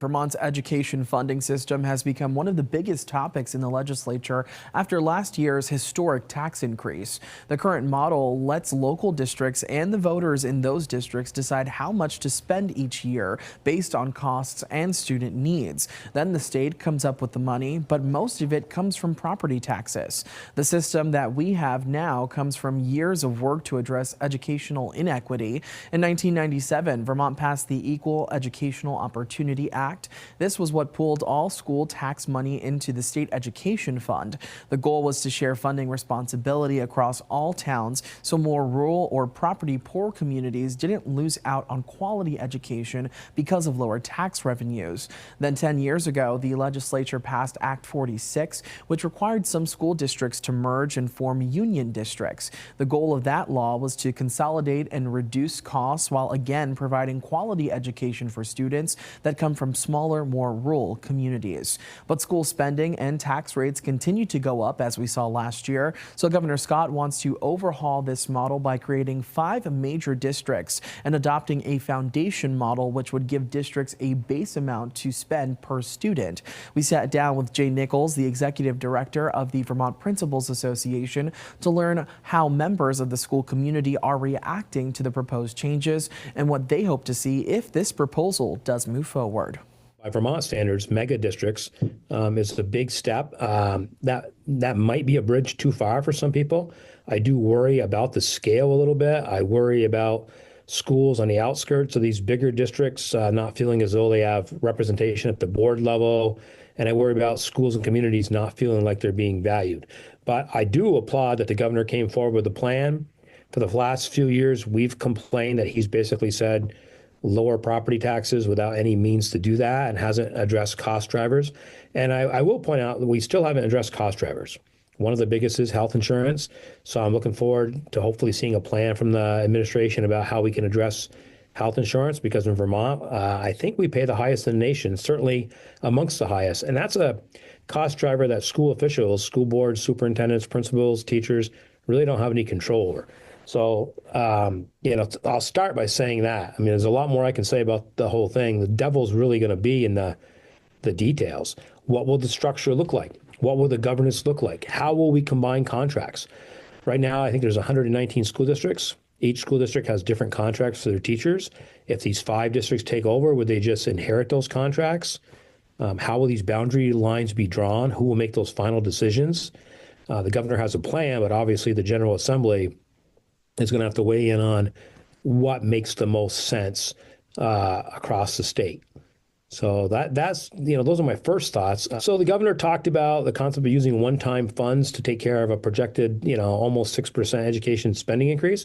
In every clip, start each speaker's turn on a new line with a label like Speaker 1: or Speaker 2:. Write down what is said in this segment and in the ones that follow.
Speaker 1: Vermont's education funding system has become one of the biggest topics in the legislature after last year's historic tax increase. The current model lets local districts and the voters in those districts decide how much to spend each year based on costs and student needs. Then the state comes up with the money, but most of it comes from property taxes. The system that we have now comes from years of work to address educational inequity. In 1997, Vermont passed the Equal Educational Opportunity Act. This was what pooled all school tax money into the state education fund. The goal was to share funding responsibility across all towns so more rural or property poor communities didn't lose out on quality education because of lower tax revenues. Then 10 years ago, the legislature passed Act 46, which required some school districts to merge and form union districts. The goal of that law was to consolidate and reduce costs while again providing quality education for students that come from smaller, more rural communities. But school spending and tax rates continue to go up, as we saw last year. So Governor Scott wants to overhaul this model by creating 5 major districts and adopting a foundation model, which would give districts a base amount to spend per student. We sat down with Jay Nichols, the executive director of the Vermont Principals Association, to learn how members of the school community are reacting to the proposed changes and what they hope to see if this proposal does move forward.
Speaker 2: By Vermont standards, mega districts is a big step. That might be a bridge too far for some people. I do worry about the scale a little bit. I worry about schools on the outskirts of these bigger districts not feeling as though they have representation at the board level. And I worry about schools and communities not feeling like they're being valued. But I do applaud that the governor came forward with a plan. For the last few years, we've complained that he's basically said lower property taxes without any means to do that and hasn't addressed cost drivers. And I will point out that we still haven't addressed cost drivers. One of the biggest is health insurance. So I'm looking forward to hopefully seeing a plan from the administration about how we can address health insurance, because in Vermont, I think we pay the highest in the nation, certainly amongst the highest. And that's a cost driver that school officials, school boards, superintendents, principals, teachers really don't have any control over. So, I'll start by saying that. I mean, there's a lot more I can say about the whole thing. The devil's really going to be in the details. What will the structure look like? What will the governance look like? How will we combine contracts? Right now, I think there's 119 school districts. Each school district has different contracts for their teachers. If these 5 districts take over, would they just inherit those contracts? How will these boundary lines be drawn? Who will make those final decisions? The governor has a plan, but obviously the General Assembly is going to have to weigh in on what makes the most sense across the state. So that's those are my first thoughts. So the governor talked about the concept of using one-time funds to take care of a projected, almost 6% education spending increase.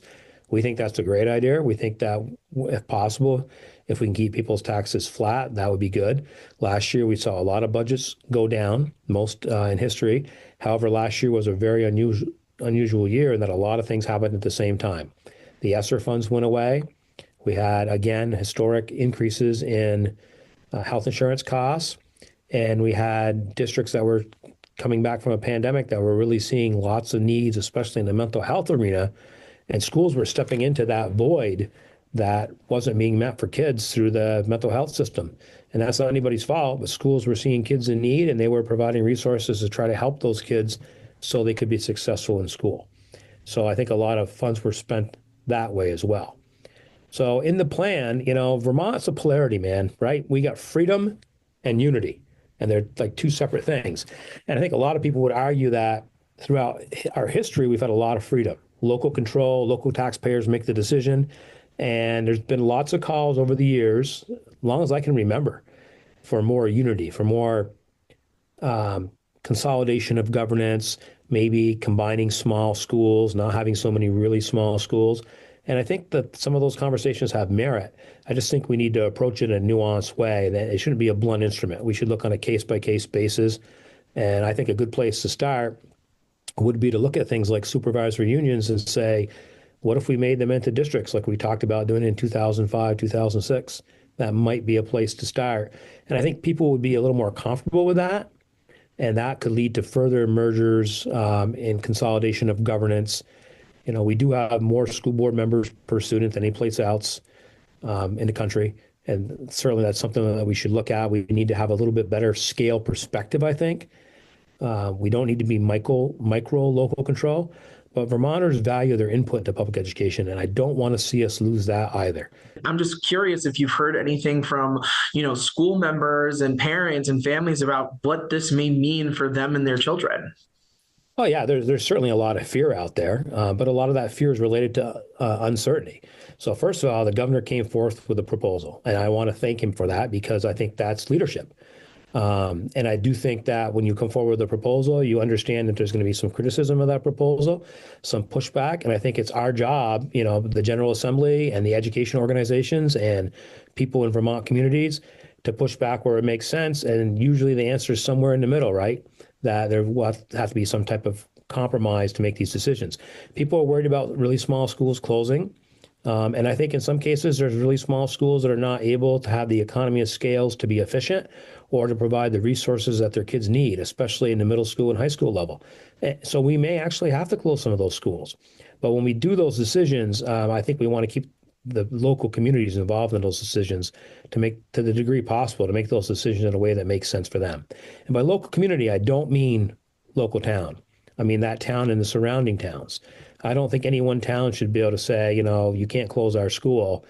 Speaker 2: We think that's a great idea. We think that if possible, if we can keep people's taxes flat, that would be good. Last year, we saw a lot of budgets go down, most in history. However, last year was a very unusual year in that a lot of things happened at the same time. The ESSER funds went away. We had, again, historic increases in health insurance costs. And we had districts that were coming back from a pandemic that were really seeing lots of needs, especially in the mental health arena. And schools were stepping into that void that wasn't being met for kids through the mental health system. And that's not anybody's fault, but schools were seeing kids in need and they were providing resources to try to help those kids so they could be successful in school. So I think a lot of funds were spent that way as well. So in the plan, Vermont's a polarity, man, right? We got freedom and unity, and they're like 2 separate things. And I think a lot of people would argue that throughout our history, we've had a lot of freedom. Local control, local taxpayers make the decision. And there's been lots of calls over the years, as long as I can remember, for more unity, for more consolidation of governance, maybe combining small schools, not having so many really small schools. And I think that some of those conversations have merit. I just think we need to approach it in a nuanced way, that it shouldn't be a blunt instrument. We should look on a case-by-case basis. And I think a good place to start would be to look at things like supervisory unions and say, what if we made them into districts like we talked about doing in 2005, 2006? That might be a place to start. And I think people would be a little more comfortable with that. And that could lead to further mergers and consolidation of governance. We do have more school board members per student than any place else in the country. And certainly that's something that we should look at. We need to have a little bit better scale perspective, I think. We don't need to be micro local control, but Vermonters value their input to public education, and I don't want to see us lose that either.
Speaker 1: I'm just curious if you've heard anything from, school members and parents and families about what this may mean for them and their children.
Speaker 2: Oh yeah, there's certainly a lot of fear out there, but a lot of that fear is related to uncertainty. So first of all, the governor came forth with a proposal, and I want to thank him for that because I think that's leadership. And I do think that when you come forward with a proposal, you understand that there's going to be some criticism of that proposal, some pushback. And I think it's our job, the General Assembly and the education organizations and people in Vermont communities to push back where it makes sense. And usually the answer is somewhere in the middle, right? That there will have to be some type of compromise to make these decisions. People are worried about really small schools closing. And I think in some cases, there's really small schools that are not able to have the economy of scales to be efficient or to provide the resources that their kids need, especially in the middle school and high school level. So we may actually have to close some of those schools. But when we do those decisions, I think we want to keep the local communities involved in those decisions to make, to the degree possible, to make those decisions in a way that makes sense for them. And by local community, I don't mean local town. I mean that town and the surrounding towns. I don't think any one town should be able to say, you can't close our school,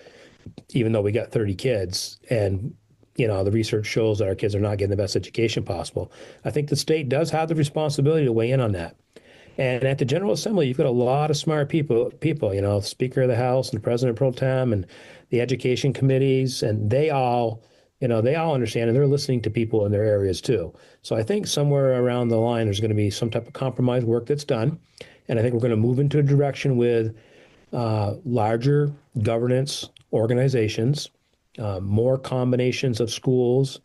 Speaker 2: even though we got 30 kids. And, the research shows that our kids are not getting the best education possible. I think the state does have the responsibility to weigh in on that. And at the General Assembly, you've got a lot of smart people, the Speaker of the House and the President Pro Tem and the education committees, and they all understand and they're listening to people in their areas too. So I think somewhere around the line, there's going to be some type of compromise work that's done. And I think we're going to move into a direction with larger governance organizations, more combinations of schools,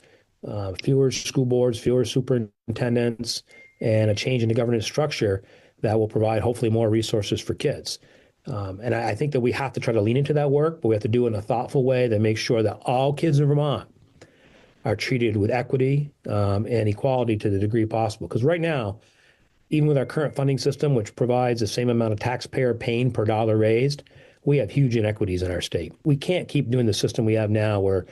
Speaker 2: fewer school boards, fewer superintendents, and a change in the governance structure that will provide hopefully more resources for kids. And I think that we have to try to lean into that work, but we have to do it in a thoughtful way that makes sure that all kids in Vermont are treated with equity and equality to the degree possible. Because right now, even with our current funding system, which provides the same amount of taxpayer pain per dollar raised, we have huge inequities in our state. We can't keep doing the system we have now where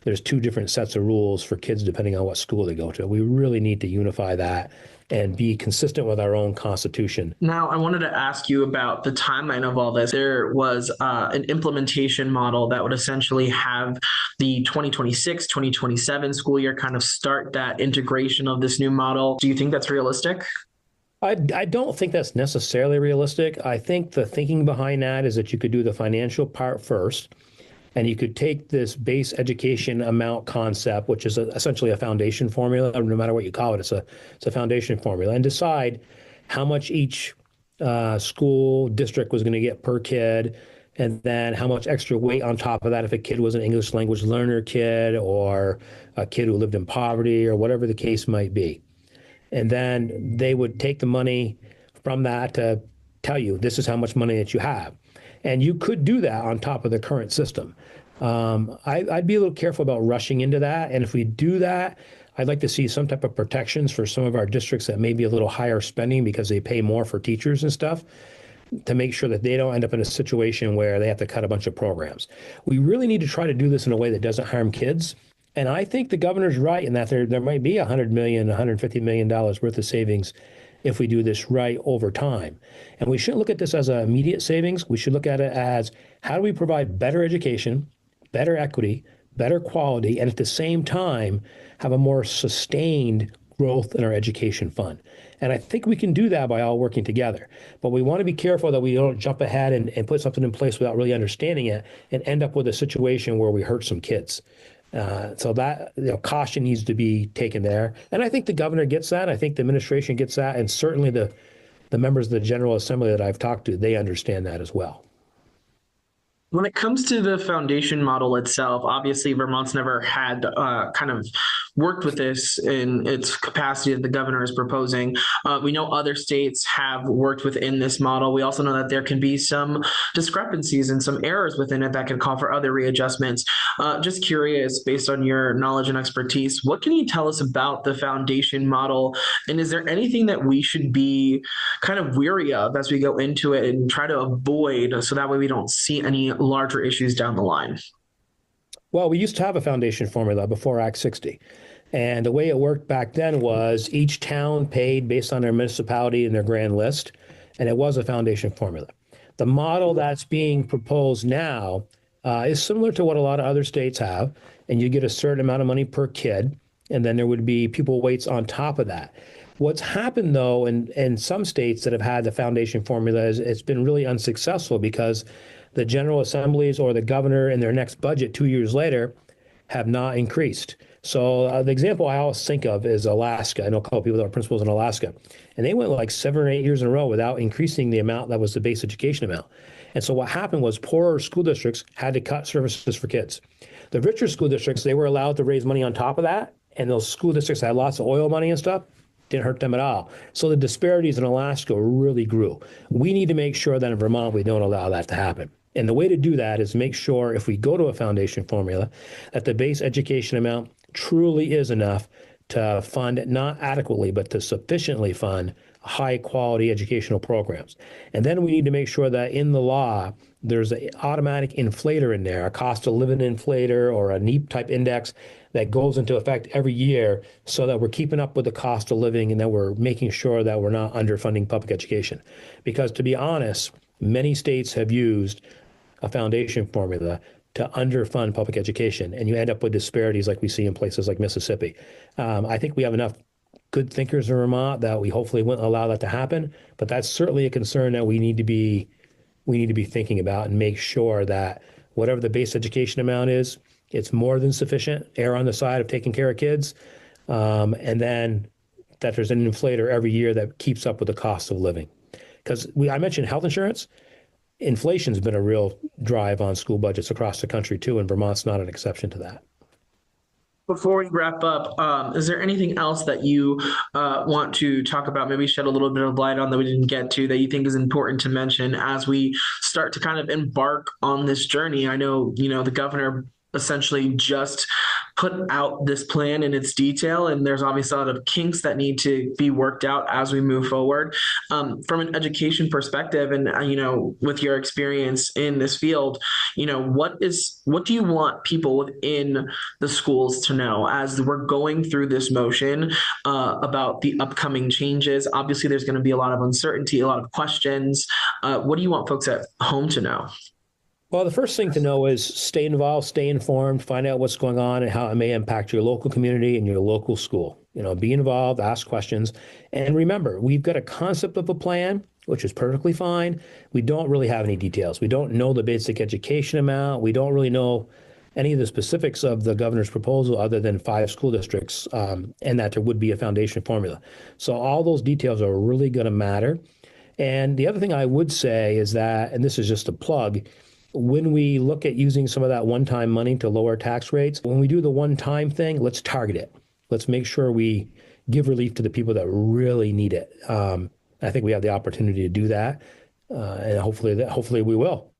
Speaker 2: there's two different sets of rules for kids depending on what school they go to. We really need to unify that and be consistent with our own constitution.
Speaker 1: Now, I wanted to ask you about the timeline of all this. There was an implementation model that would essentially have the 2026, 2027 school year kind of start that integration of this new model. Do you think that's realistic?
Speaker 2: I don't think that's necessarily realistic. I think the thinking behind that is that you could do the financial part first, and you could take this base education amount concept, which is essentially a foundation formula, no matter what you call it, it's a foundation formula, and decide how much each school district was going to get per kid, and then how much extra weight on top of that if a kid was an English language learner kid or a kid who lived in poverty or whatever the case might be. And then they would take the money from that to tell you this is how much money that you have. And you could do that on top of the current system. I'd be a little careful about rushing into that. And if we do that, I'd like to see some type of protections for some of our districts that may be a little higher spending because they pay more for teachers and stuff, to make sure that they don't end up in a situation where they have to cut a bunch of programs. We really need to try to do this in a way that doesn't harm kids. And I think the governor's right in that there might be $100 million, $150 million worth of savings if we do this right over time. And we shouldn't look at this as an immediate savings. We should look at it as how do we provide better education, better equity, better quality, and at the same time have a more sustained growth in our education fund. And I think we can do that by all working together. But we want to be careful that we don't jump ahead and put something in place without really understanding it and end up with a situation where we hurt some kids. So that caution needs to be taken there. And I think the governor gets that. I think the administration gets that. And certainly the members of the General Assembly that I've talked to, they understand that as well.
Speaker 1: When it comes to the foundation model itself, obviously Vermont's never had kind of worked with this in its capacity that the governor is proposing. We know other states have worked within this model. We also know that there can be some discrepancies and some errors within it that can call for other readjustments. Just curious, based on your knowledge and expertise, what can you tell us about the foundation model? And is there anything that we should be kind of weary of as we go into it and try to avoid so that way we don't see any larger issues down the line?
Speaker 2: Well, we used to have a foundation formula before Act 60. And the way it worked back then was each town paid based on their municipality and their grand list, and it was a foundation formula. The model that's being proposed now is similar to what a lot of other states have, and you get a certain amount of money per kid, and then there would be pupil weights on top of that. What's happened though in some states that have had the foundation formula is it's been really unsuccessful because the general assemblies or the governor in their next budget 2 years later have not increased. So the example I always think of is Alaska. I know a couple of people that are principals in Alaska, and they went like 7 or 8 years in a row without increasing the amount that was the base education amount. And so what happened was poorer school districts had to cut services for kids. The richer school districts, they were allowed to raise money on top of that, and those school districts that had lots of oil money and stuff didn't hurt them at all. So the disparities in Alaska really grew. We need to make sure that in Vermont we don't allow that to happen. And the way to do that is make sure if we go to a foundation formula that the base education amount truly is enough to fund, not adequately, but to sufficiently fund high quality educational programs. And then we need to make sure that in the law, there's an automatic inflator in there, a cost of living inflator or a NEEP type index that goes into effect every year so that we're keeping up with the cost of living and that we're making sure that we're not underfunding public education. Because to be honest, many states have used a foundation formula to underfund public education, and you end up with disparities like we see in places like Mississippi. I think we have enough good thinkers in Vermont that we hopefully wouldn't allow that to happen, but that's certainly a concern that we need to be thinking about and make sure that whatever the base education amount is, it's more than sufficient, err on the side of taking care of kids, and then that there's an inflator every year that keeps up with the cost of living. Because I mentioned health insurance. Inflation's been a real drive on school budgets across the country too, and Vermont's not an exception to that.
Speaker 1: Before we wrap up, is there anything else that you want to talk about, maybe shed a little bit of light on that we didn't get to that you think is important to mention as we start to kind of embark on this journey? I know, the governor essentially just put out this plan in its detail, and there's obviously a lot of kinks that need to be worked out as we move forward. From an education perspective, and with your experience in this field, what do you want people within the schools to know as we're going through this motion about the upcoming changes? Obviously, there's going to be a lot of uncertainty, a lot of questions. What do you want folks at home to know?
Speaker 2: Well, the first thing to know is stay involved, stay informed, find out what's going on and how it may impact your local community and your local school. Be involved, ask questions. And remember, we've got a concept of a plan, which is perfectly fine. We don't really have any details. We don't know the basic education amount. We don't really know any of the specifics of the governor's proposal other than 5 school districts and that there would be a foundation formula. So all those details are really going to matter. And the other thing I would say is that, and this is just a plug, when we look at using some of that one-time money to lower tax rates, when we do the one-time thing, let's target it. Let's make sure we give relief to the people that really need it. I think we have the opportunity to do that, and hopefully we will.